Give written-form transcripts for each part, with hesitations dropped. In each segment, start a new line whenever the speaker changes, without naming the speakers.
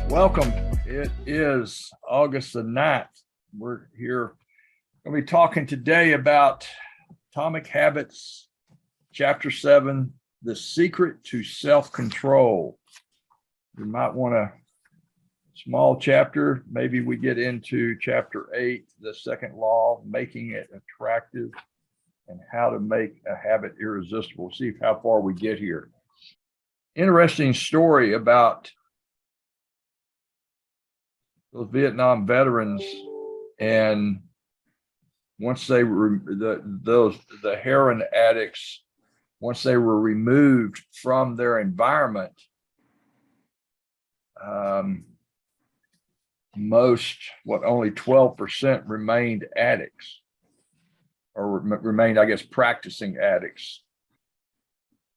Welcome. It is August the 9th. We're here. We'll be talking today about Atomic Habits, Chapter 7, The Secret to Self-Control. You might want a small chapter. Maybe we get into Chapter 8, the second law, making it attractive and how to make a habit irresistible. See how far we get here. Interesting story about those Vietnam veterans, and once they were the heroin addicts, once they were removed from their environment, only 12% remained addicts, or remained, I guess, practicing addicts.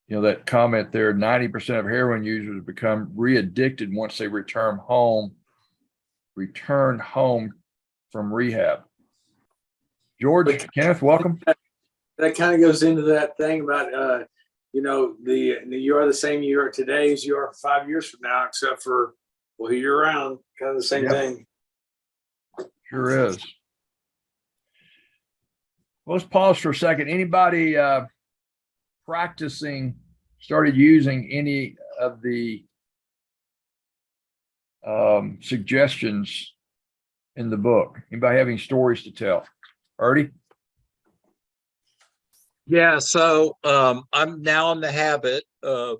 You know, that comment there, 90% of heroin users become re-addicted once they return home from rehab. George, Kenneth, welcome.
That kind of goes into that thing about, you are the same you are today as you are 5 years from now, except for, well, you're around, kind of the same thing.
Sure is. Well, let's pause for a second. Anybody started using any of the suggestions in the book? Anybody have any stories to tell? Artie?
Yeah, so I'm now in the habit of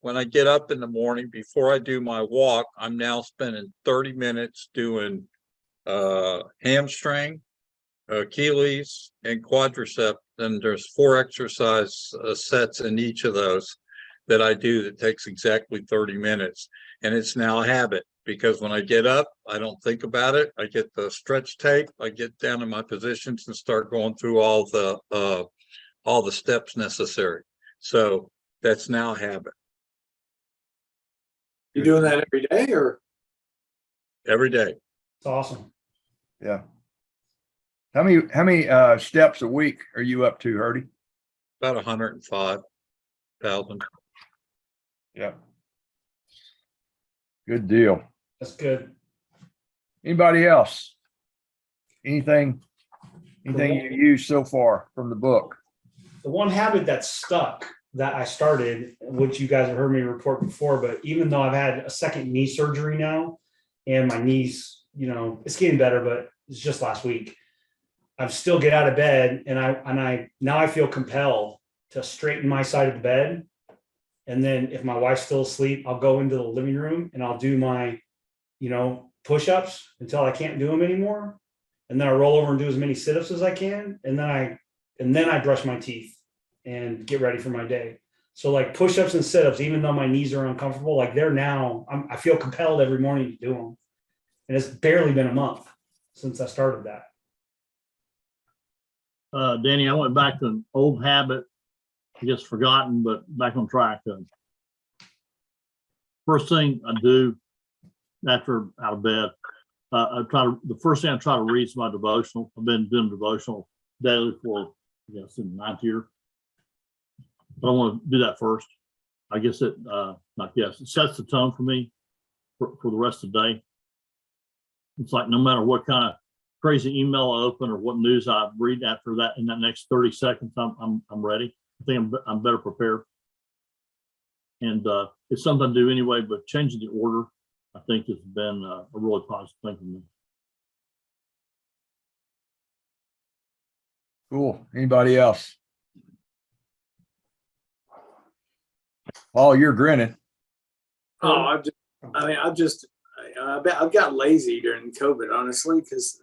when I get up in the morning before I do my walk, I'm now spending 30 minutes doing hamstring, Achilles, and quadricep. And there's 4 exercise sets in each of those that I do that takes exactly 30 minutes. And it's now a habit because when I get up, I don't think about it. I get the stretch tape, I get down in my positions and start going through all the steps necessary. So that's now a habit.
You doing that every day or?
Every day.
It's awesome.
Yeah. How many steps a week are you up to, Artie?
About 105,000.
Yeah. Good deal.
That's good.
Anybody else? Anything you used so far from the book?
The one habit that's stuck that I started, which you guys have heard me report before, but even though I've had a second knee surgery now and my knees, it's getting better, but it's just last week. I still get out of bed and I now I feel compelled to straighten my side of the bed. And then if my wife's still asleep, I'll go into the living room and I'll do my, push-ups until I can't do them anymore. And then I roll over and do as many sit-ups as I can. And then I brush my teeth and get ready for my day. So like push-ups and sit-ups, even though my knees are uncomfortable, like they're now, I feel compelled every morning to do them. And it's barely been a month since I started that.
Danny, I went back to an old habit, I guess forgotten, but back on track. First thing I do after out of bed, the first thing I try to read is my devotional. I've been doing devotional daily for, I guess, in the 9th year. But I want to do that first. I guess it sets the tone for me for the rest of the day. It's like no matter what kind of crazy email I open or what news I read after that, in that next 30 seconds, I'm ready. I think I'm better prepared. And it's something I do anyway, but changing the order, I think, has been a really positive thing for me.
Cool. Anybody else? Oh, you're grinning.
Oh, I've got lazy during COVID, honestly, because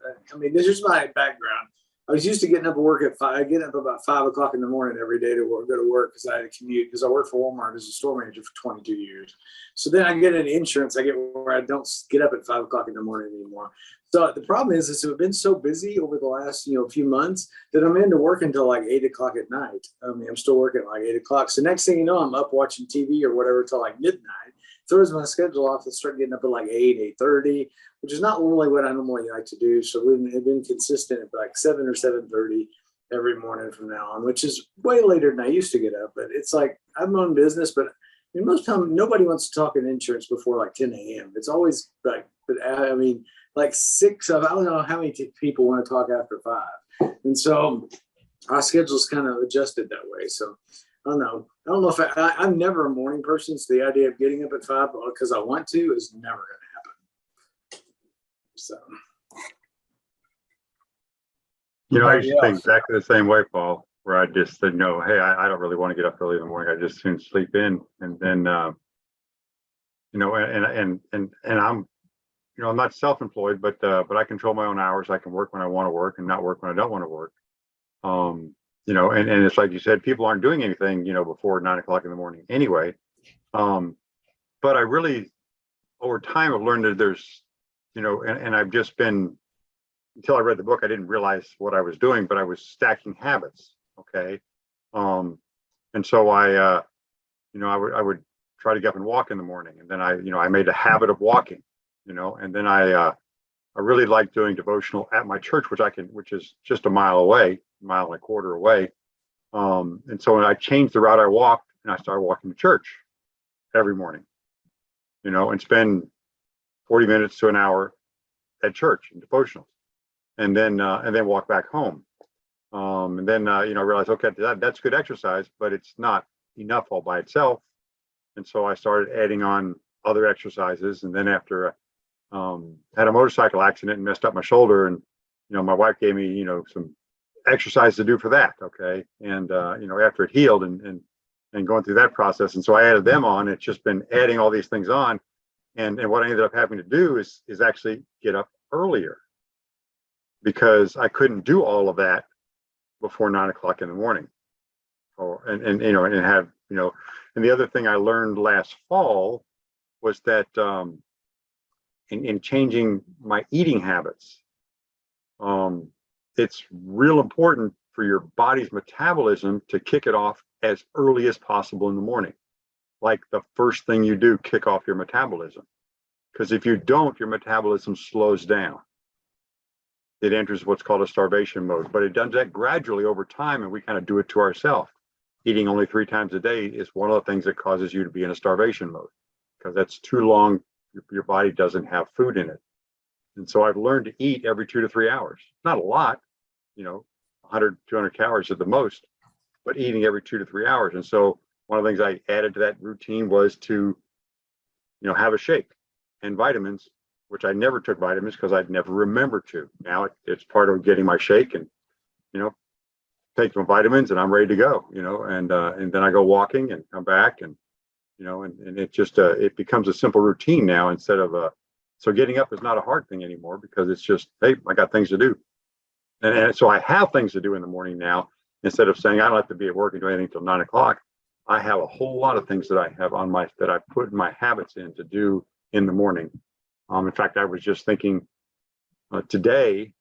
this is my background. I was used to getting up at work at 5. I get up about 5 o'clock in the morning every day to go to work because I had to commute, because I worked for Walmart as a store manager for 22 years. So then I get an insurance. I get where I don't get up at 5 o'clock in the morning anymore. So the problem is we've been so busy over the last few months that I'm into work until like 8 o'clock at night. I'm still working at like 8 o'clock. So next thing you know, I'm up watching TV or whatever till like midnight. Throws my schedule off and start getting up at like 8:30, which is not normally what I normally like to do. So we've been consistent at like 7 or 7:30 every morning from now on, which is way later than I used to get up. But it's like I'm my own business, but And most time, nobody wants to talk in insurance before like 10 a.m. It's always like, but I mean, like I don't know how many people want to talk after 5. And so our schedule's kind of adjusted that way. So I don't know. I don't know if I'm never a morning person. So the idea of getting up at 5 because I want to is never going to happen. So.
You know, I used to think exactly the same way, Paul, where I just said, no, hey, I don't really want to get up early in the morning. I just soon sleep in. And then, you know, and I'm, you know, I'm not self-employed, but I control my own hours. I can work when I want to work and not work when I don't want to work. You know, and it's like you said, people aren't doing anything, you know, before 9 o'clock in the morning anyway. But I really, over time, I've learned that there's, you know, and I've just been, until I read the book, I didn't realize what I was doing, but I was stacking habits. Okay. And so you know, I would try to get up and walk in the morning. And then I made a habit of walking, you know, and then I really like doing devotional at my church, which is just a mile away, 1.25 miles away. And so when I changed the route I walked and I started walking to church every morning, you know, and spend 40 minutes to an hour at church in devotionals. And then walk back home. And then, you know, I realized, okay, that's good exercise, but it's not enough all by itself. And so I started adding on other exercises. And then after had a motorcycle accident and messed up my shoulder, and, you know, my wife gave me, you know, some exercise to do for that. Okay. And, you know, after it healed and going through that process. And so I added them on. It's just been adding all these things on. And what I ended up having to do is actually get up earlier, because I couldn't do all of that before 9 o'clock in the morning. And you know, and have, you know, and the other thing I learned last fall was that in changing my eating habits, it's real important for your body's metabolism to kick it off as early as possible in the morning. Like the first thing you do, kick off your metabolism. Because if you don't, your metabolism slows down. It enters what's called a starvation mode, but it does that gradually over time, and we kind of do it to ourselves. Eating only 3 times a day is one of the things that causes you to be in a starvation mode, because that's too long. Your body doesn't have food in it. And so I've learned to eat every 2 to 3 hours. Not a lot, you know, 100, 200 calories at the most, but eating every 2 to 3 hours. And so one of the things I added to that routine was to, you know, have a shake and vitamins, which I never took vitamins because I'd never remembered to. Now it's part of getting my shake, and, you know, take some vitamins and I'm ready to go, you know, and then I go walking and come back, and, you know, and it just, it becomes a simple routine now instead of, so getting up is not a hard thing anymore, because it's just, hey, I got things to do. And so I have things to do in the morning now, instead of saying I don't have to be at work and do anything till 9 o'clock. I have a whole lot of things that I have that I put my habits in to do in the morning. In fact, I was just thinking today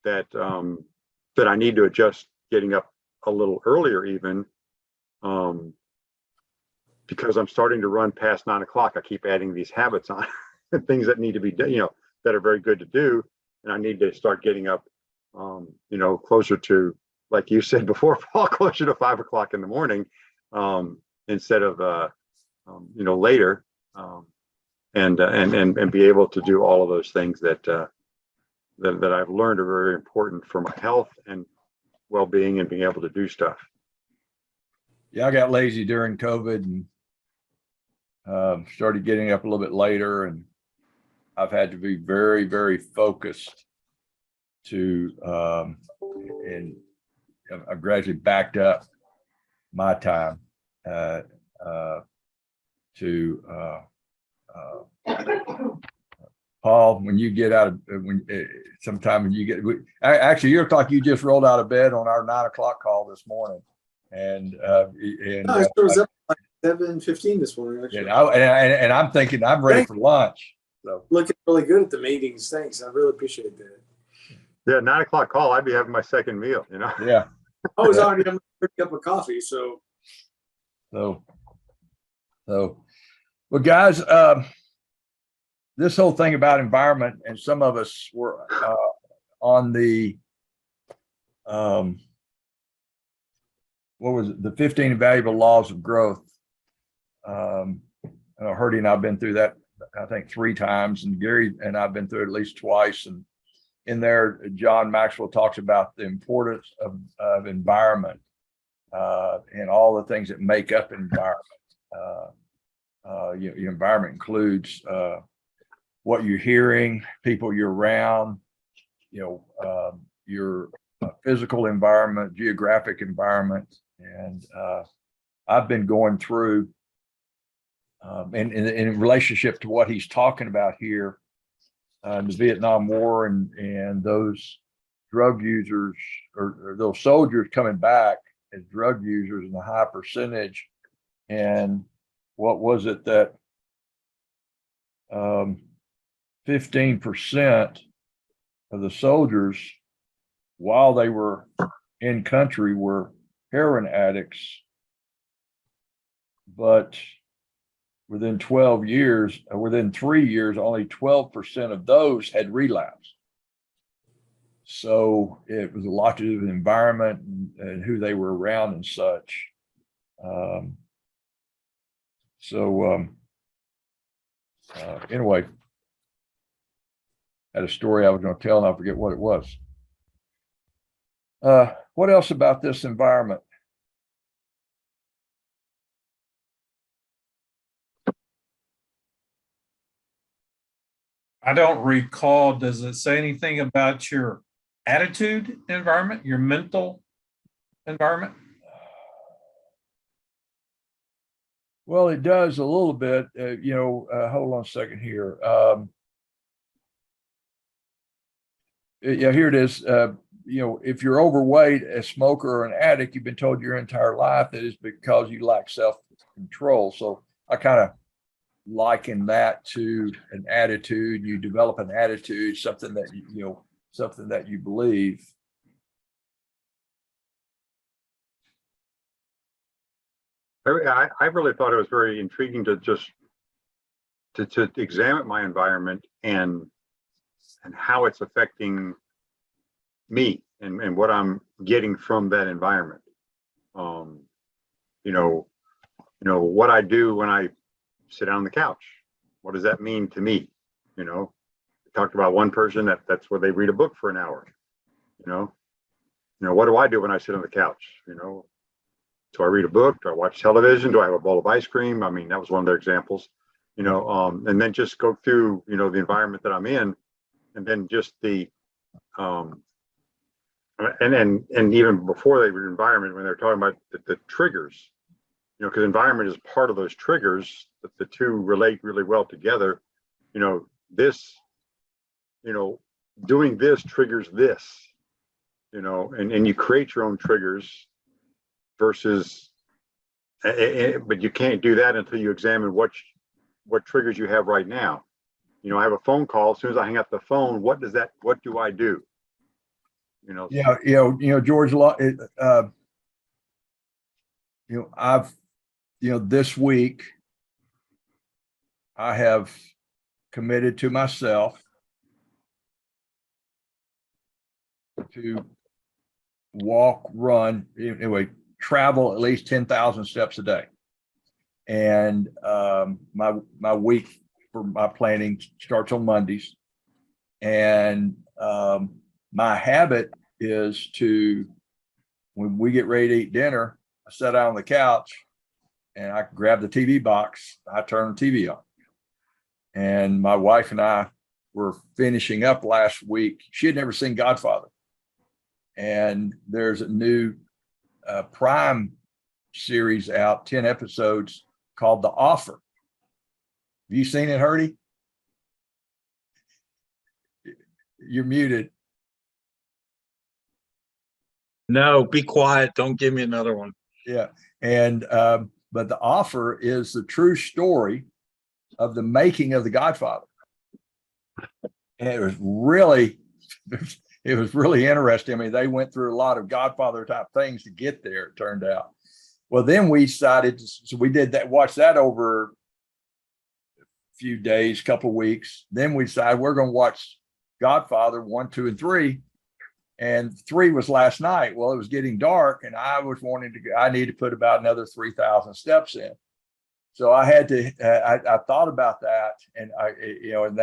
that that I need to adjust getting up a little earlier, even because I'm starting to run past 9 o'clock. I keep adding these habits on, things that need to be done, you know, that are very good to do, and I need to start getting up, you know, closer to, like you said before, Paul, closer to 5 o'clock in the morning, instead of you know, later. And be able to do all of those things that I've learned are very important for my health and well-being, and being able to do stuff.
Yeah, I got lazy during COVID and started getting up a little bit later, and I've had to be very, very focused to, and I've gradually backed up my time to Paul, when you get out of sometime when you get, actually, you look like you just rolled out of bed on our 9 o'clock call this morning, and
No, I was up like 7:15 this morning. Actually.
And I'm thinking I'm ready for lunch. So
looking really good at the meetings. Thanks, I really appreciate that.
Yeah, 9 o'clock call, I'd be having my second meal, you know.
Yeah,
I was already having a cup of coffee, so.
Well, guys, this whole thing about environment, and some of us were on the what was it, the 15 invaluable laws of growth. I know Herdy and I've been through that, I think 3 times, and Gary and I've been through it at least twice. And in there, John Maxwell talks about the importance of environment and all the things that make up environment. Your environment includes what you're hearing, people you're around, your physical environment, geographic environment. And I've been going through, in relationship to what he's talking about here, the Vietnam War and those drug users or those soldiers coming back as drug users in a high percentage. And what was it that 15% of the soldiers, while they were in country, were heroin addicts, but within 12 years, or within 3 years, only 12% of those had relapsed. So it was a lot to do with the environment and who they were around and such. Anyway, I had a story I was going to tell and I forget what it was. What else about this environment?
I don't recall. Does it say anything about your attitude environment, your mental environment?
Well, it does a little bit. Hold on a second here. Yeah, here it is. If you're overweight, a smoker, or an addict, you've been told your entire life that is because you lack self-control. So I kind of liken that to an attitude. You develop an attitude, something that something that you believe.
I really thought it was very intriguing to just to examine my environment and how it's affecting me and what I'm getting from that environment. What I do when I sit down on the couch, what does that mean to me? We talked about one person that's where they read a book for an hour. What do I do when I sit on the couch? Do I read a book? Do I watch television? Do I have a bowl of ice cream? I mean, that was one of their examples, and then just go through, the environment that I'm in, and then just the, and even before they were environment, when they're talking about the triggers, because environment is part of those triggers, that the two relate really well together. This, doing this triggers this, and you create your own triggers versus, but you can't do that until you examine what triggers you have right now. I have a phone call. As soon as I hang up the phone, what do I do?
George, I've, this week I have committed to myself to walk, run, anyway, travel at least 10,000 steps a day. And my week for my planning starts on Mondays. And my habit is to, when we get ready to eat dinner, I sit down on the couch and I grab the TV box, I turn the TV on. And my wife and I were finishing up last week. She had never seen Godfather. And there's a new Prime series out, 10 episodes, called The Offer. Have you seen it, Herdy? You're muted.
No, be quiet. Don't give me another one.
Yeah. And but The Offer is the true story of the making of The Godfather. And it was really interesting. I mean, they went through a lot of Godfather type things to get there, it turned out. Well, then we decided, so we did that, watched that over a few days, couple weeks. Then we decided we're going to watch Godfather 1, 2, and 3. And 3 was last night. Well, it was getting dark and I was I need to put about another 3,000 steps in. So I had to, I thought about that, and and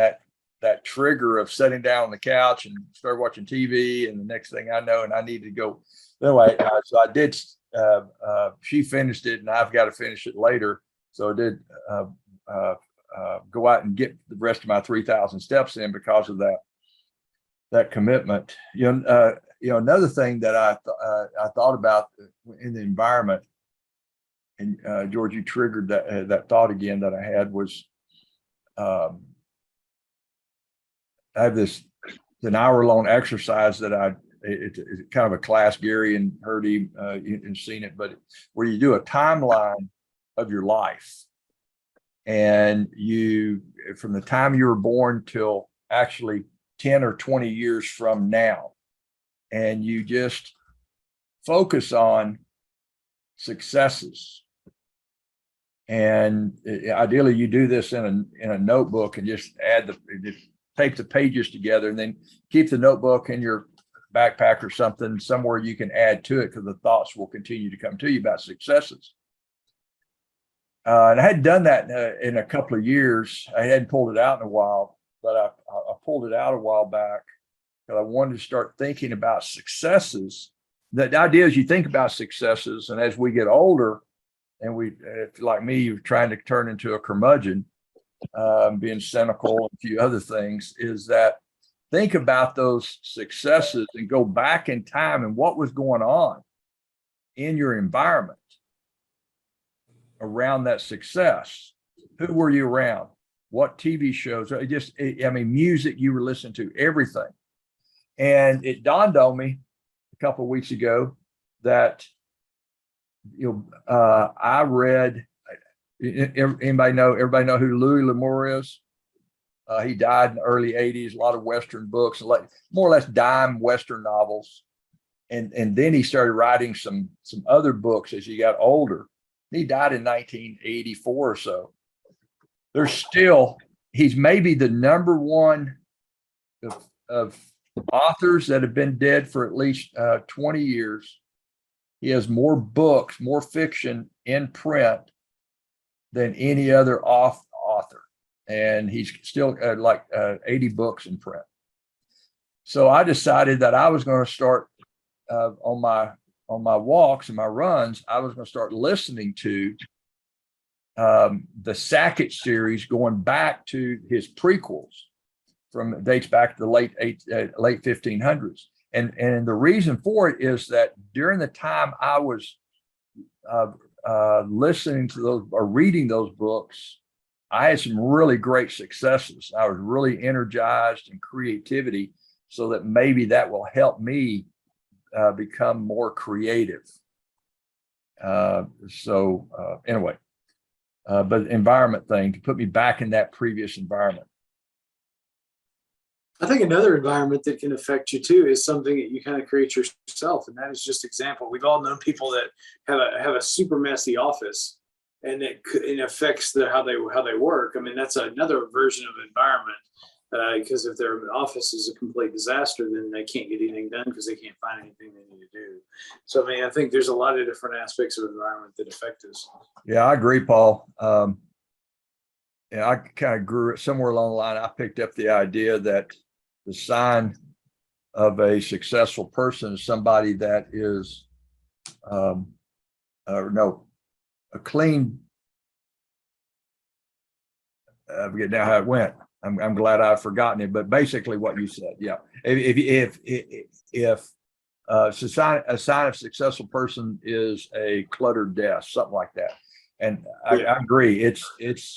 that trigger of sitting down on the couch and start watching TV, and the next thing I know, and I need to go. Anyway, so I did. She finished it, and I've got to finish it later. So I did go out and get the rest of my 3,000 steps in because of that commitment. Another thing that I thought about in the environment, and George, you triggered that thought again that I had was, I have an hour-long exercise that it's kind of a class. Gary and Herdy, you've seen it, but where you do a timeline of your life, and you, from the time you were born till actually 10 or 20 years from now, and you just focus on successes. And ideally, you do this in a notebook and just just tape the pages together, and then keep the notebook in your backpack or something somewhere you can add to it, because the thoughts will continue to come to you about successes. And I hadn't done that in a couple of years. I hadn't pulled it out in a while, but I pulled it out a while back because I wanted to start thinking about successes. The idea is you think about successes, and as we get older, and like me, you're trying to turn into a curmudgeon, being cynical and a few other things, is that think about those successes and go back in time and what was going on in your environment around that success. Who were you around? What TV shows? Music you were listening to, everything. And it dawned on me a couple of weeks ago that I read. Everybody know who Louis L'Amour is? He died in the early 80s. A lot of Western books, like more or less dime Western novels, and then he started writing some other books as he got older. He died in 1984 or so. He's maybe the number one of authors that have been dead for at least 20 years. He has more books, more fiction in print than any other author. And he's still 80 books in print. So I decided that I was going to start on my walks and my runs, I was going to start listening to the Sackett series, going back to his prequels dates back to the late 1500s. And the reason for it is that during the time I was listening to those or reading those books, I had some really great successes. I was really energized in creativity, so that maybe that will help me become more creative. Anyway, but environment thing to put me back in that previous environment.
I think another environment that can affect you too is something that you kind of create yourself, and that is just example. We've all known people that have a super messy office, and it affects how they work. I mean, that's another version of environment, because if their office is a complete disaster, then they can't get anything done because they can't find anything they need to do. So, I mean, I think there's a lot of different aspects of environment that affect us.
Yeah, I agree, Paul. I kind of grew somewhere along the line. I picked up the idea that the sign of a successful person is somebody that is, a clean. I forget now how it went. I'm glad I've forgotten it, but basically what you said, yeah. If a sign of successful person is a cluttered desk, something like that, and I agree, it's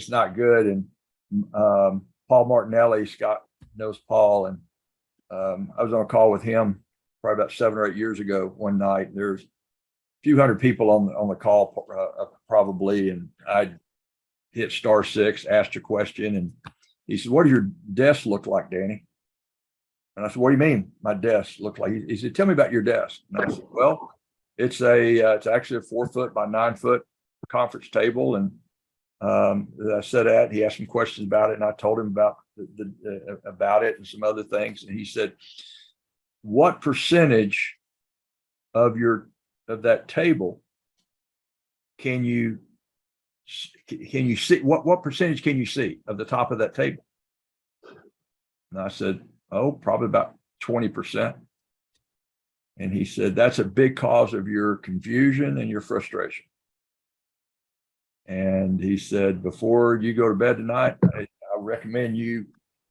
not good. And Paul Martinelli, Scott knows Paul, and I was on a call with him probably about 7 or 8 years ago. One night, there's a few hundred people on the call, probably, and I hit *6, asked a question, and he said, "What does your desk look like, Danny?" And I said, "What do you mean my desk look like?" He said, "Tell me about your desk." And I said, "Well, it's actually a 4 foot by 9 foot conference table." And I said that. He asked some questions about it, and I told him about about it and some other things. And he said, "What percentage of that table can you can you see what percentage can you see of the top of that table? And I said, oh, probably about 20%. And he said, that's a big cause of your confusion and your frustration. And he said, before you go to bed tonight, I recommend you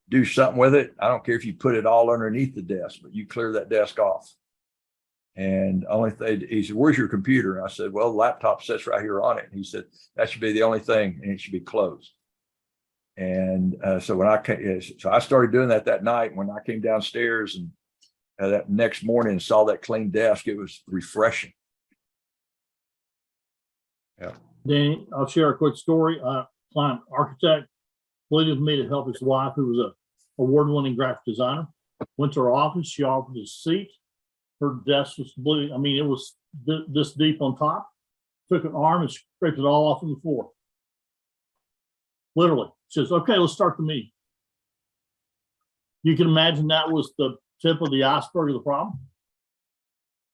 do something with it. I don't care if you put it all underneath the desk, but you clear that desk off. And only thing, he said, where's your computer? And I said, well, the laptop sits right here on it. And he said, that should be the only thing, and it should be closed. And so when I came, so I started doing that night. When I came downstairs and that next morning and saw that clean desk, it was refreshing. Yeah.
Danny, I'll share a quick story. Client architect pleaded with me to help his wife, who was a award-winning graphic designer. Went to her office. She offered a seat. Her desk was blue. I mean, it was this deep on top. Took an arm and scraped it all off on the floor. Literally. She says, okay, let's start the meeting. You can imagine that was the tip of the iceberg of the problem.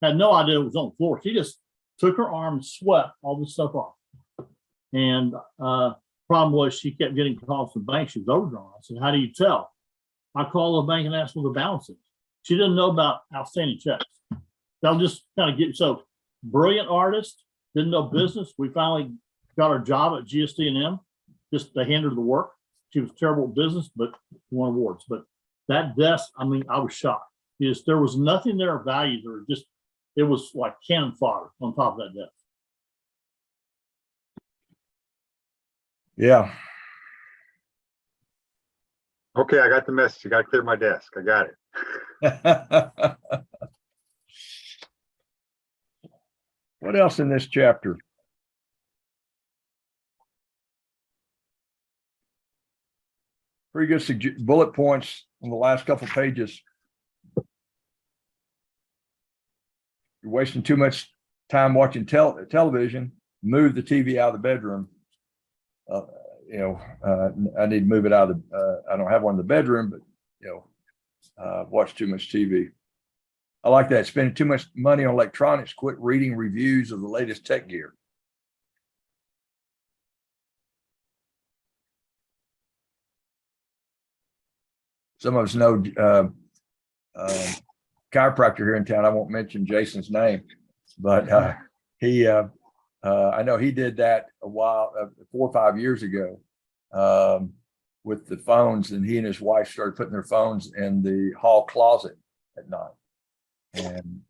Had no idea it was on the floor. She just took her arm and swept all this stuff off. And problem was she kept getting calls from the bank. She was overdrawn. I said, how do you tell? I called the bank and asked what the balance is. She didn't know about outstanding checks. They'll just kind of get, so brilliant artist, didn't know business. We finally got her job at GSD&M. Just they handed her the work. She was terrible at business, but won awards. But that desk, I mean, I was shocked. There was nothing there of value. There just, it was like cannon fodder on top of that desk.
Yeah.
Okay, I got the message. I got to clear my desk. I got it.
What else in this chapter? Pretty good bullet points on the last couple pages. You're wasting too much time watching television. Move the TV out of the bedroom. I need to move it out of the, I don't have one in the bedroom, but, watch too much TV. I like that. Spending too much money on electronics. Quit reading reviews of the latest tech gear. Some of us know chiropractor here in town. I won't mention Jason's name, but he, I know he did that a while, 4 or 5 years ago, with the phones, and he and his wife started putting their phones in the hall closet at night. And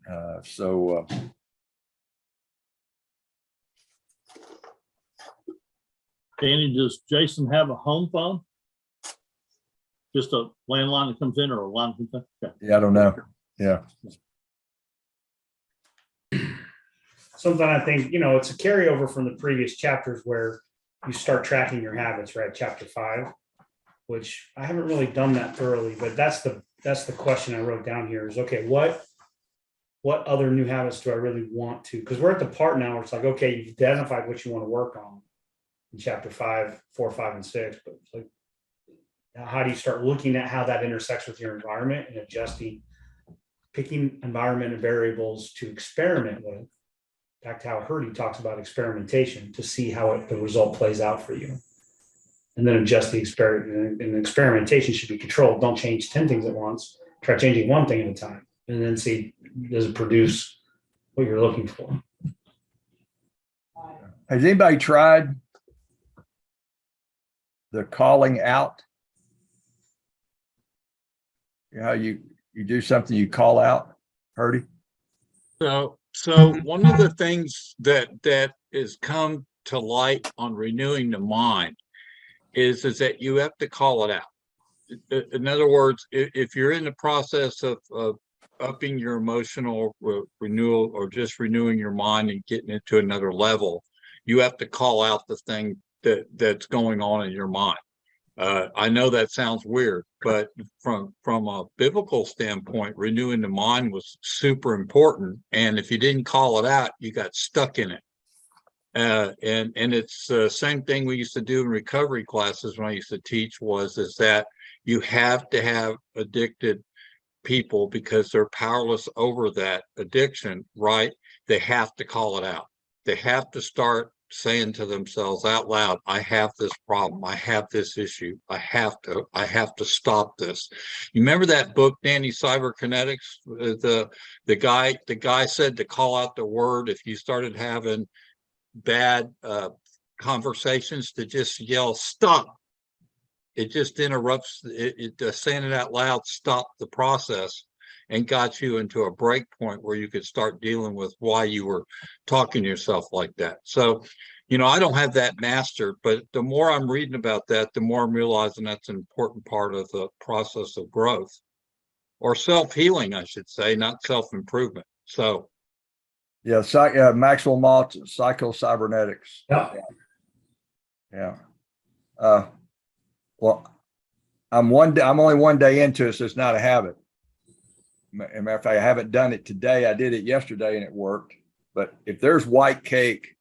Danny, does Jason have a home phone? Just a landline that comes in, or a line that comes in? Okay.
Yeah, I don't know. Yeah.
Something I think, it's a carryover from the previous chapters where you start tracking your habits, right? Chapter 5, which I haven't really done that thoroughly, but that's the question I wrote down here is, okay, what other new habits do I really want to? Because we're at the part now where it's like, okay, you've identified what you want to work on in chapter 5, 4, 5, and 6, but it's like, how do you start looking at how that intersects with your environment and adjusting, picking environment and variables to experiment with? Back to how Herdy talks about experimentation to see how the result plays out for you. And then adjust the experiment. And experimentation should be controlled. Don't change 10 things at once. Try changing one thing at a time. And then see, does it produce what you're looking for?
Has anybody tried the calling out? How you do something, you call out, Herdy?
So one of the things that has come to light on renewing the mind is that you have to call it out. In other words, if you're in the process of upping your emotional renewal or just renewing your mind and getting it to another level, you have to call out the thing that's going on in your mind. I know that sounds weird, but from a biblical standpoint, renewing the mind was super important. And if you didn't call it out, you got stuck in it. And it's the same thing we used to do in recovery classes when I used to teach is that you have to have addicted people because they're powerless over that addiction, right? They have to call it out. They have to start saying to themselves out loud, I have this problem, I have this issue, I have to stop this. You remember that book, Danny, Cyberkinetics? The guy said to call out the word if you started having bad conversations, to just yell stop. It just interrupts saying it out loud stopped the process and got you into a break point where you could start dealing with why you were talking to yourself like that. So, you know, I don't have that mastered, but the more I'm reading about that, the more I'm realizing that's an important part of the process of growth, or self-healing, I should say, not self-improvement. So
Yeah, Maxwell Maltz, psycho-cybernetics.
Yeah.
Yeah. Well, I'm only one day into it, so it's not a habit. As a matter of fact, I haven't done it today. I did it yesterday and it worked. But if there's white cake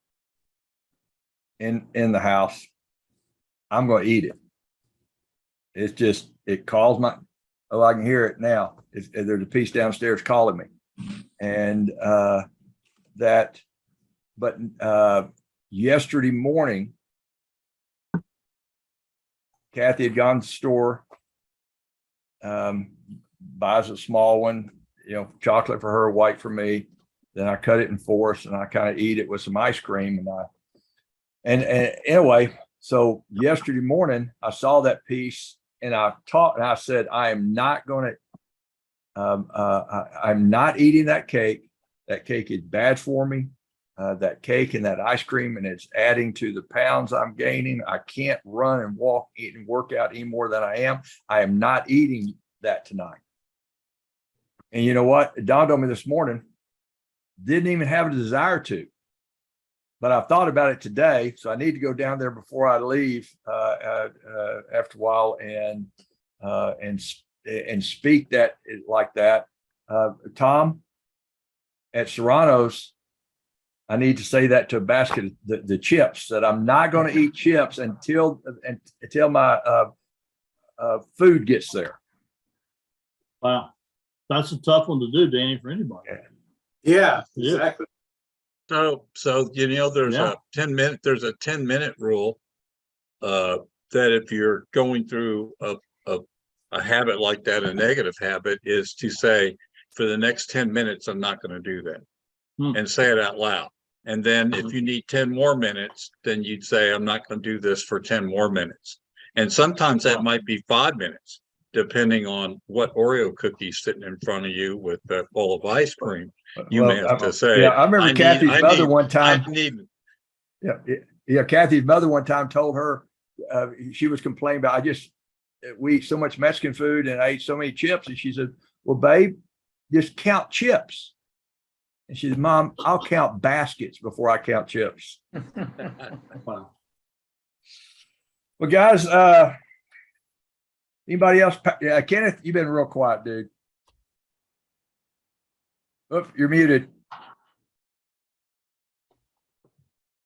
in the house, I'm going to eat it. It's just, it calls my, oh, I can hear it now. There's a piece downstairs calling me. And yesterday morning, Kathy had gone to the store, buys a small one, you know, chocolate for her, white for me. Then I cut it in fourths and I kind of eat it with some ice cream. And anyway, so yesterday morning I saw that piece and I said, I am not going to, I'm not eating that cake. That cake is bad for me. That cake and that ice cream, and it's adding to the pounds I'm gaining. I can't run and walk, eat and work out any more than I am. I am not eating that tonight. And you know what? It dawned on me this morning, didn't even have a desire to, but I thought about it today. So I need to go down there before I leave after a while and speak that like that. Tom, at Serrano's, I need to say that to a basket of the chips, that I'm not going to eat chips until my food gets there.
Wow. That's a tough one to do, Danny, for anybody.
Yeah, exactly.
So you know, there's a 10-minute rule that if you're going through a habit like that, a negative habit, is to say, for the next 10 minutes, I'm not going to do that. And say it out loud. And then if you need 10 more minutes, then you'd say, I'm not going to do this for 10 more minutes. And sometimes that might be 5 minutes, depending on what Oreo cookies sitting in front of you with a bowl of ice cream. You may have to say,
yeah, I remember Kathy's mother one time. Kathy's mother one time told her, she was complaining about, we eat so much Mexican food and I ate so many chips. And she said, well, babe, just count chips. And she said, Mom, I'll count baskets before I count chips.
Wow.
Well, guys, anybody else? Kenneth, you've been real quiet, dude. Oh, you're muted.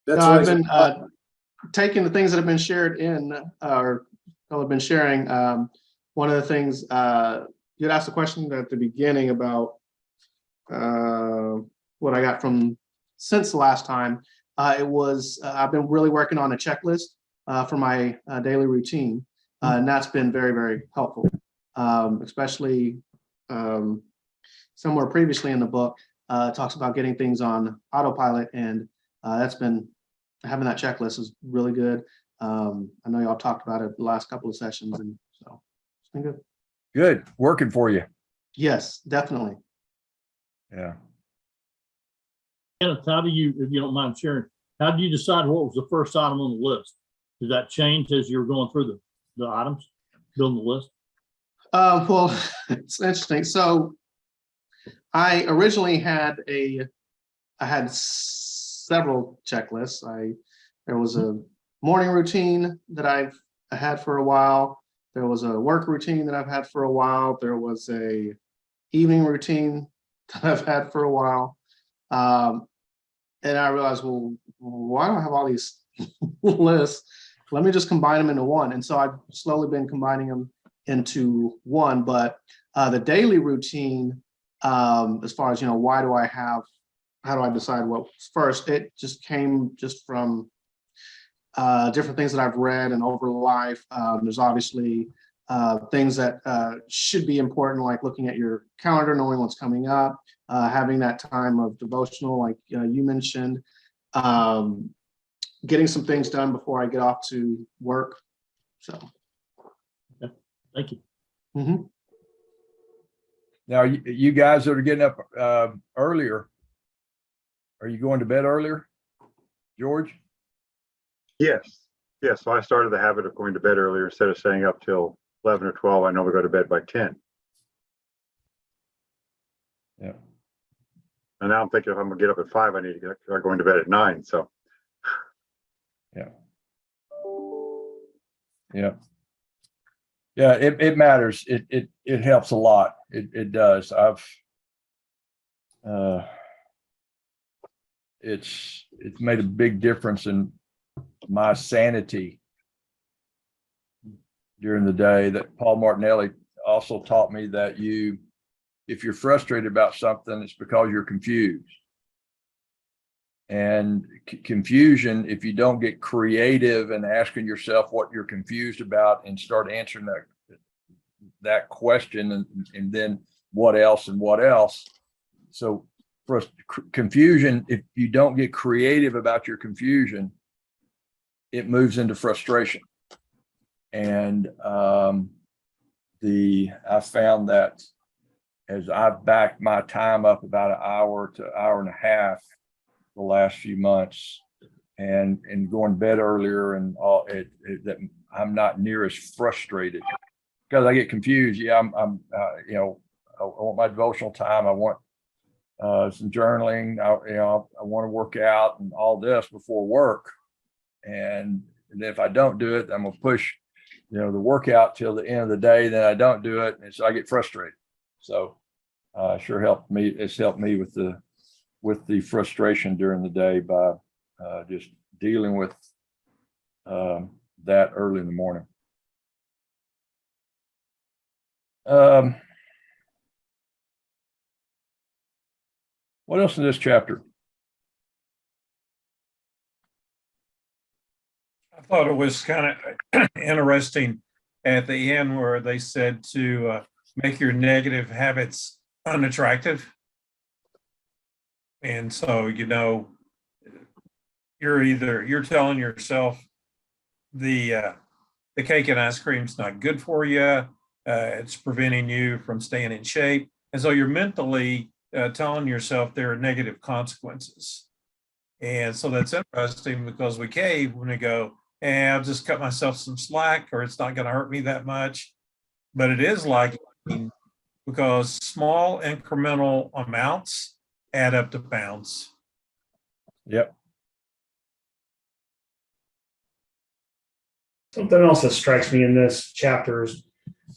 That's
No,
why
I've been taking the things that have been shared or I've been sharing. One of the things you had asked a question at the beginning about what I got from since the last time. It was I've been really working on a checklist for my daily routine, and that's been very, very helpful, especially somewhere previously in the book talks about getting things on autopilot, and that's been having that checklist is really good. I know y'all talked about it the last couple of sessions, and so it's been good.
Good. Working for you.
Yes, definitely.
Yeah.
Kenneth, how do you, if you don't mind sharing, how do you decide what was the first item on the list? Did that change as you were going through the items, building the list?
Well, it's interesting. So I originally had several checklists. There was a morning routine that I had for a while. There was a work routine that I've had for a while. There was a evening routine that I've had for a while. And I realized, well, why do I have all these lists? Let me just combine them into one. And so I've slowly been combining them into one. But the daily routine, as far as, why do I have how do I decide what's first? It just came just from different things that I've read and over life. There's obviously things that should be important, like looking at your calendar, knowing what's coming up, having that time of devotional, like you mentioned, getting some things done before I get off to work. So,
Thank you.
mhm.
Now, you guys that are getting up earlier, are you going to bed earlier, George?
Yes. Yes. So I started the habit of going to bed earlier instead of staying up till 11 or 12. I normally go to bed by 10.
Yeah.
And now I'm thinking if I'm gonna get up at 5, I need to start going to bed at 9. So
Yeah. Yeah. Yeah, it matters. It helps a lot. It does. It's made a big difference in my sanity during the day. That Paul Martinelli also taught me that if you're frustrated about something, it's because you're confused. And confusion, if you don't get creative and asking yourself what you're confused about and start answering that question, and then what else and what else. So for confusion, if you don't get creative about your confusion, it moves into frustration. And I found that as I've backed my time up about an hour to hour and a half the last few months, and going to bed earlier and all, that I'm not near as frustrated because I get confused. Yeah, I'm I want my devotional time. I want some journaling. I want to work out and all this before work. And if I don't do it, I'm gonna push, the workout till the end of the day. Then I don't do it, and so I get frustrated. So sure helped me. It's helped me with the frustration during the day by just dealing with that early in the morning. What else in this chapter?
I thought it was kind of interesting at the end where they said to make your negative habits unattractive. And so, you're telling yourself the cake and ice cream's not good for you. It's preventing you from staying in shape. And so you're mentally telling yourself there are negative consequences. And so that's interesting because we cave when we go, I'll just cut myself some slack, or it's not going to hurt me that much. But it is like, because small incremental amounts add up to pounds.
Yep.
Something else that strikes me in this chapter is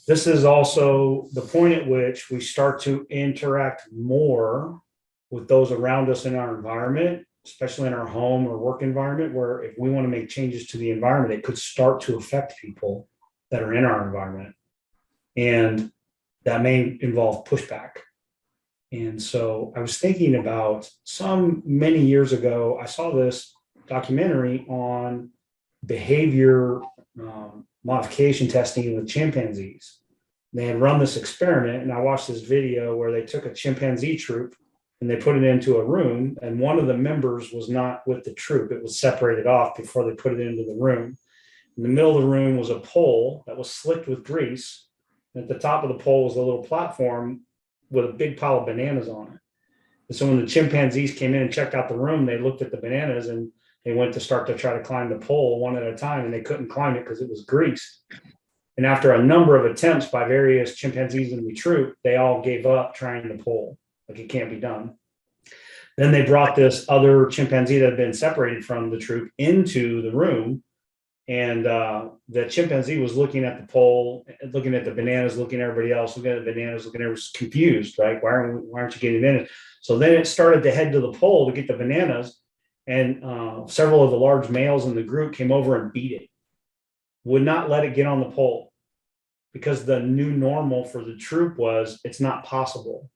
this is also the point at which we start to interact more with those around us in our environment, especially in our home or work environment, where if we want to make changes to the environment, it could start to affect people that are in our environment. And that may involve pushback. And so I was thinking about many years ago, I saw this documentary on behavior modification testing with chimpanzees. They had run this experiment, and I watched this video where they took a chimpanzee troop and they put it into a room, and one of the members was not with the troop. It was separated off before they put it into the room. In the middle of the room was a pole that was slicked with grease. And at the top of the pole was a little platform with a big pile of bananas on it. And so when the chimpanzees came in and checked out the room, they looked at the bananas and they went to start to try to climb the pole one at a time, and they couldn't climb it because it was greased. And after a number of attempts by various chimpanzees in the troop, they all gave up trying the pole. Like, it can't be done. Then they brought this other chimpanzee that had been separated from the troop into the room. And the chimpanzee was looking at the pole, looking at the bananas, looking at everybody else, looking at the bananas, looking at everybody, confused, right? Why aren't you getting in it? So then it started to head to the pole to get the bananas. And several of the large males in the group came over and beat it, would not let it get on the pole, because the new normal for the troop was it's not possible.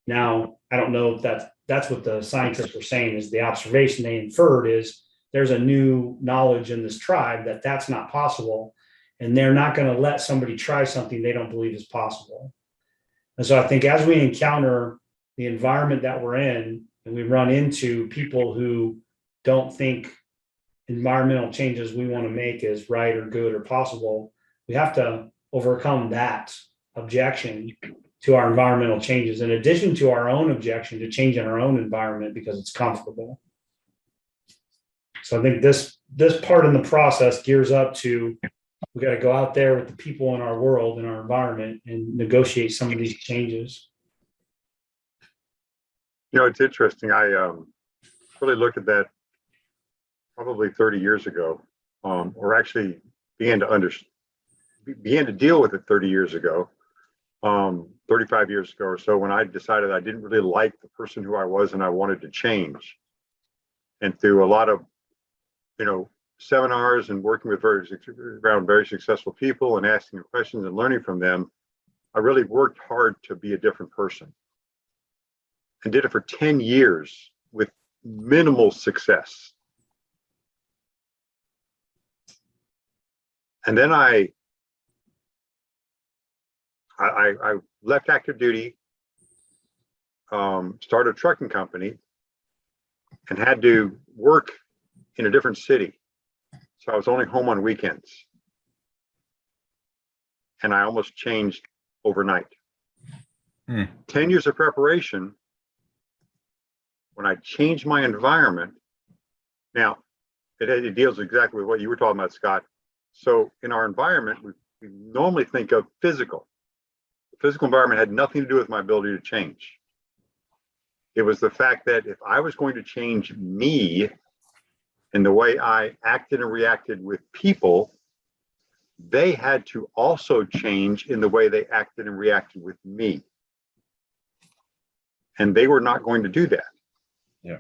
Now, I don't know if that's what the scientists were saying is the observation they inferred is there's a new knowledge in this tribe that that's not possible. And they're not going to let somebody try something they don't believe is possible. And so I think as we encounter the environment that we're in and we run into people who don't think environmental changes we want to make is right or good or possible, we have to overcome that objection to our environmental changes, in addition to our own objection to changing our own environment because it's comfortable. So I think this part in the process gears up to, we got to go out there with the people in our world, in our environment, and negotiate some of these changes.
You know, it's interesting. I really looked at that probably 30 years ago, or actually began to deal with it 30 years ago, 35 years ago or so, when I decided I didn't really like the person who I was and I wanted to change. And through a lot of, seminars and working with around very successful people and asking them questions and learning from them, I really worked hard to be a different person, and did it for 10 years with minimal success. And then I left active duty, started a trucking company, and had to work in a different city. So I was only home on weekends. And I almost changed overnight. 10 years of preparation. When I changed my environment, now it deals exactly with what you were talking about, Scott. So in our environment, we normally think of physical. The physical environment had nothing to do with my ability to change. It was the fact that if I was going to change me in the way I acted and reacted with people, they had to also change in the way they acted and reacted with me. And they were not going to do that.
Yeah.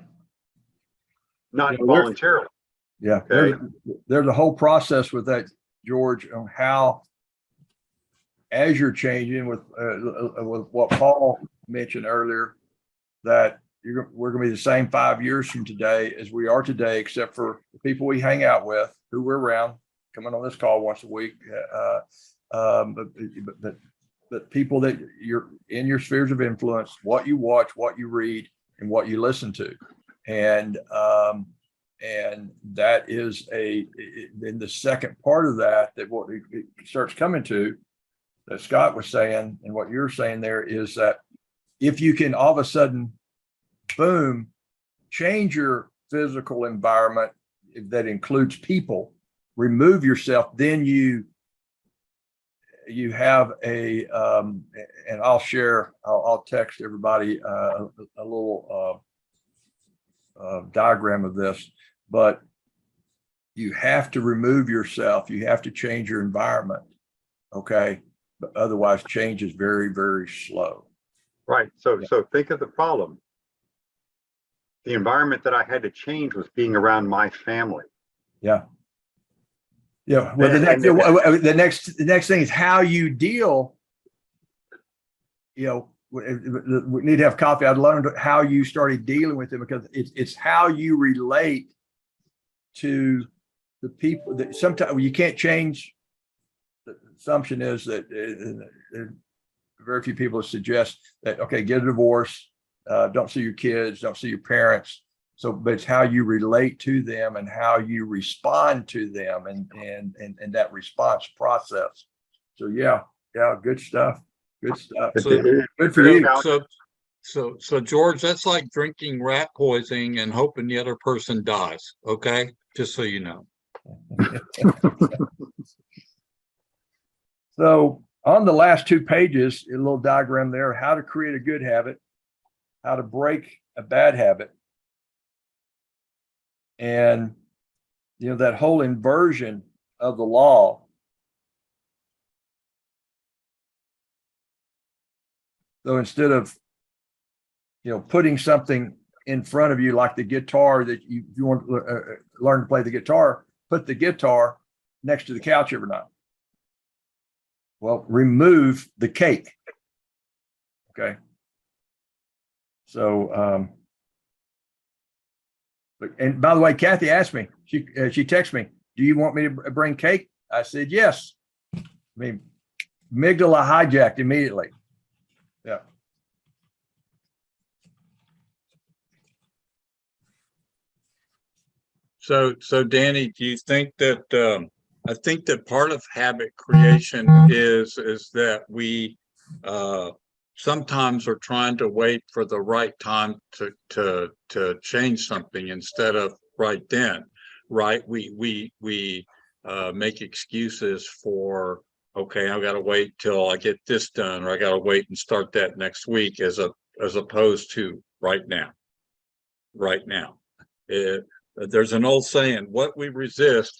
Not voluntarily.
Yeah.
Okay.
There's a whole process with that, George, on how, as you're changing with what Paul mentioned earlier, that we're going to be the same 5 years from today as we are today, except for the people we hang out with, who we're around, coming on this call once a week. But people that you're in your spheres of influence, what you watch, what you read, and what you listen to. And that is in the second part of that what it starts coming to, that Scott was saying, and what you're saying there, is that if you can all of a sudden, boom, change your physical environment that includes people, remove yourself, then you have and I'll text everybody a little diagram of this, but you have to remove yourself. You have to change your environment. Okay. But otherwise change is very, very slow.
Right. So think of the problem. The environment that I had to change was being around my family.
Yeah. Yeah. Well, the next thing is how you deal. We need to have coffee. I'd learned how you started dealing with it, because it's how you relate to the people that sometimes you can't change. The assumption is that very few people suggest that, okay, get a divorce, don't see your kids, don't see your parents. So, but it's how you relate to them and how you respond to them, and that response process. So yeah, good stuff. Good stuff. Good for you.
So George, that's like drinking rat poisoning and hoping the other person dies. Okay, just so you know.
So on the last 2 pages, a little diagram there: how to create a good habit, how to break a bad habit. And, that whole inversion of the law. So instead of, putting something in front of you, like the guitar, that you want to learn to play the guitar, put the guitar next to the couch every night. Well, remove the cake. Okay. So, and by the way, Kathy asked me, she texted me, do you want me to bring cake? I said, yes. I mean, amygdala hijacked immediately. Yeah.
So Danny, do you think that, I think that part of habit creation is that we, sometimes are trying to wait for the right time to change something instead of right then, right? We make excuses for, okay, I've got to wait till I get this done, or I got to wait and start that next week, as opposed to right now. Right now, there's an old saying: "What we resist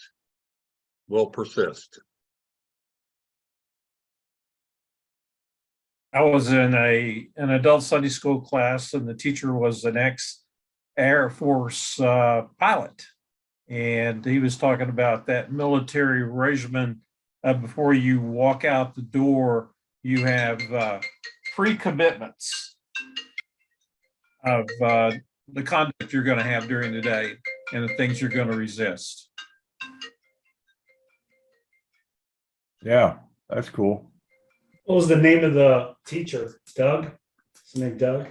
will persist."
I was in an adult Sunday school class, and the teacher was an ex-Air Force pilot, and he was talking about that military regimen. Before you walk out the door, you have pre-commitments of the conduct you're going to have during the day and the things you're going to resist.
Yeah, that's cool.
What was the name of the teacher? Doug? His name Doug?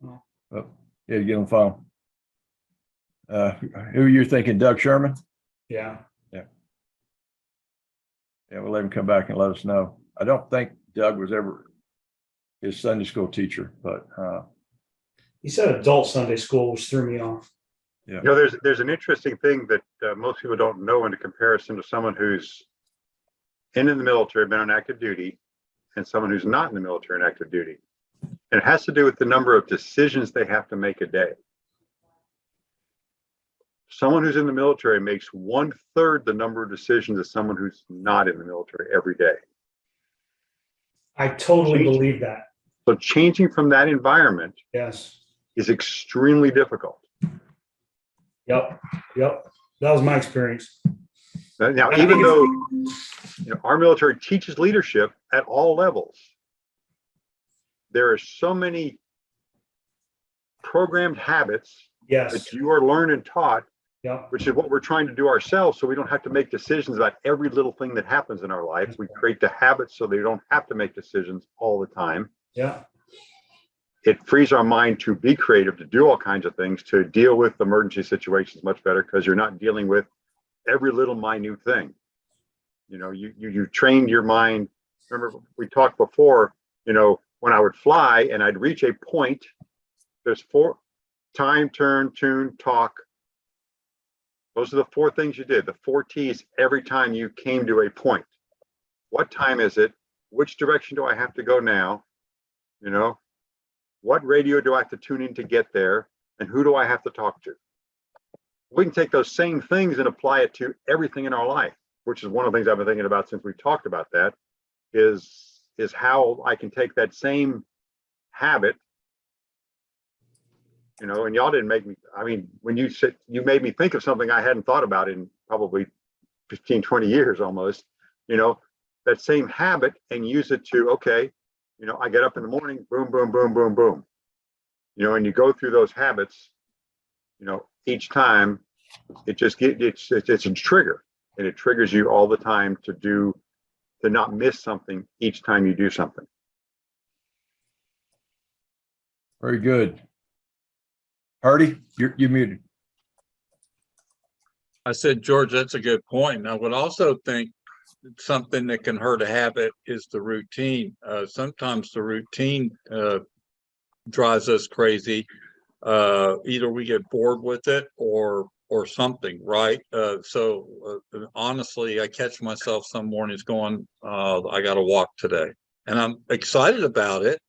Oh, yeah, get on the phone. Who you're thinking, Doug Sherman?
Yeah.
Yeah, we'll let him come back and let us know. I don't think Doug was ever his Sunday school teacher, but
He said adult Sunday school, which threw me off.
yeah.
You know, there's an interesting thing that most people don't know in comparison to someone who's in the military, been on active duty, and someone who's not in the military and active duty. And it has to do with the number of decisions they have to make a day. Someone who's in the military makes 1/3 the number of decisions as someone who's not in the military every day.
I totally believe that.
So changing from that environment
Yes.
is extremely difficult.
Yep. That was my experience.
Now, even though our military teaches leadership at all levels, there are so many programmed habits
Yes.
that you are learned and taught,
Yep.
which is what we're trying to do ourselves, so we don't have to make decisions about every little thing that happens in our life. We create the habits so they don't have to make decisions all the time.
Yeah.
It frees our mind to be creative, to do all kinds of things, to deal with emergency situations much better, because you're not dealing with every little minute thing. You know, you trained your mind. Remember, we talked before, when I would fly and I'd reach a point, there's 4: time, turn, tune, talk. Those are the 4 things you did, the 4 T's every time you came to a point. What time is it? Which direction do I have to go now? What radio do I have to tune in to get there? And who do I have to talk to? We can take those same things and apply it to everything in our life, which is one of the things I've been thinking about since we talked about that, is how I can take that same habit, and y'all didn't make me, when you said, you made me think of something I hadn't thought about in probably 15, 20 years almost, that same habit, and use it to, okay, I get up in the morning, boom, boom, boom, boom, boom, and you go through those habits, each time it just it's a trigger, and it triggers you all the time to not miss something each time you do something.
Very good. Hardy, you're muted.
I said, George, that's a good point. I would also think something that can hurt a habit is the routine. Sometimes the routine drives us crazy. Either we get bored with it or something, right? So honestly, I catch myself some mornings going, I got to walk today, and I'm excited about it.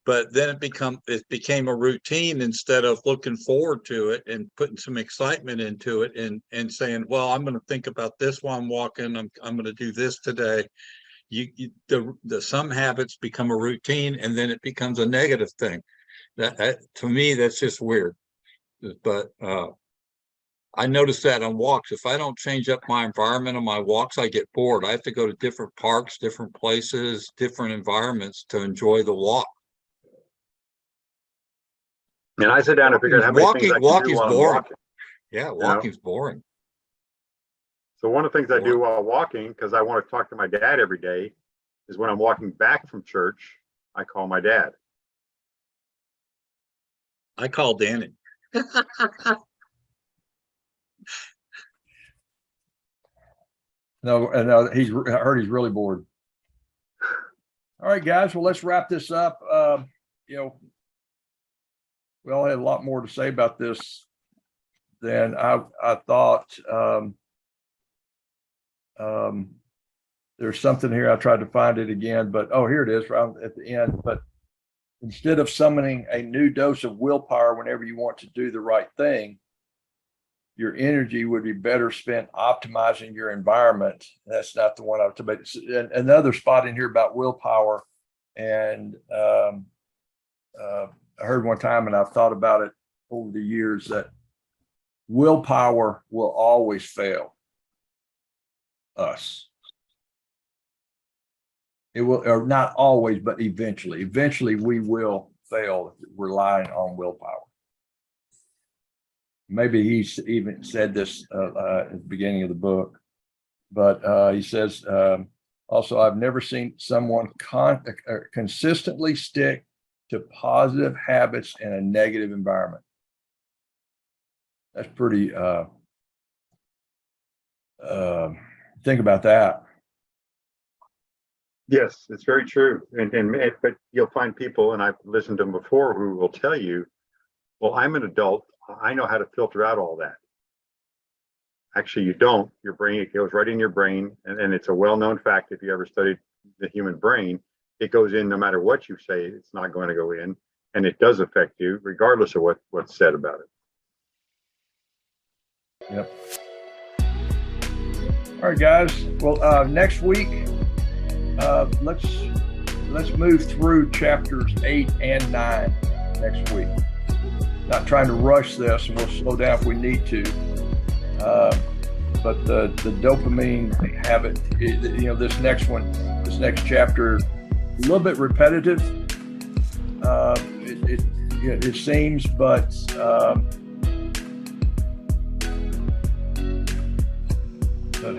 But then it became a routine instead of looking forward to it and putting some excitement into it and saying, well, I'm going to think about this while I'm walking. I'm going to do this today. Some habits become a routine, and then it becomes a negative thing. That to me, that's just weird. But I notice that on walks, if I don't change up my environment on my walks, I get bored. I have to go to different parks, different places, different environments to enjoy the walk.
And I sit down and figure out how many things I can do
Walking's
while I'm
boring.
walking.
Yeah, walking's boring.
So one of the things I do while walking, because I want to talk to my dad every day, is when I'm walking back from church, I call my dad.
I call Danny.
No, and I heard he's really bored. All right, guys. Well, let's wrap this up. You know, we all had a lot more to say about this than I thought. There's something here. I tried to find it again, but oh, here it is right at the end. But instead of summoning a new dose of willpower whenever you want to do the right thing, your energy would be better spent optimizing your environment. That's not the one I was talking about. Another spot in here about willpower. And I heard one time, and I've thought about it over the years, that willpower will always fail us. It will, or not always, but eventually. Eventually, we will fail relying on willpower. Maybe he's even said this at the beginning of the book, but he says, also, I've never seen someone consistently stick to positive habits in a negative environment. That's pretty, think about that.
Yes, it's very true. But you'll find people, and I've listened to them before, who will tell you, well, I'm an adult. I know how to filter out all that. Actually, you don't. Your brain, it goes right in your brain. And it's a well-known fact, if you ever studied the human brain, it goes in no matter what you say, it's not going to go in. And it does affect you, regardless of what's said about it.
Yep. All right, guys. Well, next week, let's move through chapters 8 and 9 next week. Not trying to rush this, and we'll slow down if we need to. But the dopamine habit, this next chapter, a little bit repetitive. It seems, but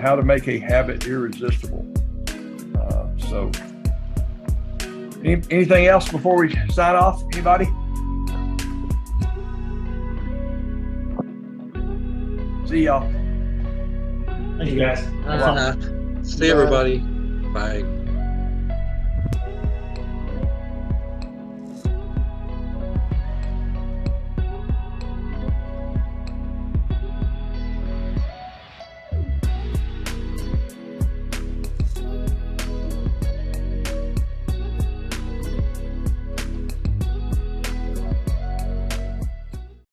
how to make a habit irresistible. So, anything else before we sign off? Anybody? See y'all.
Thank you, guys.
See everybody. Bye.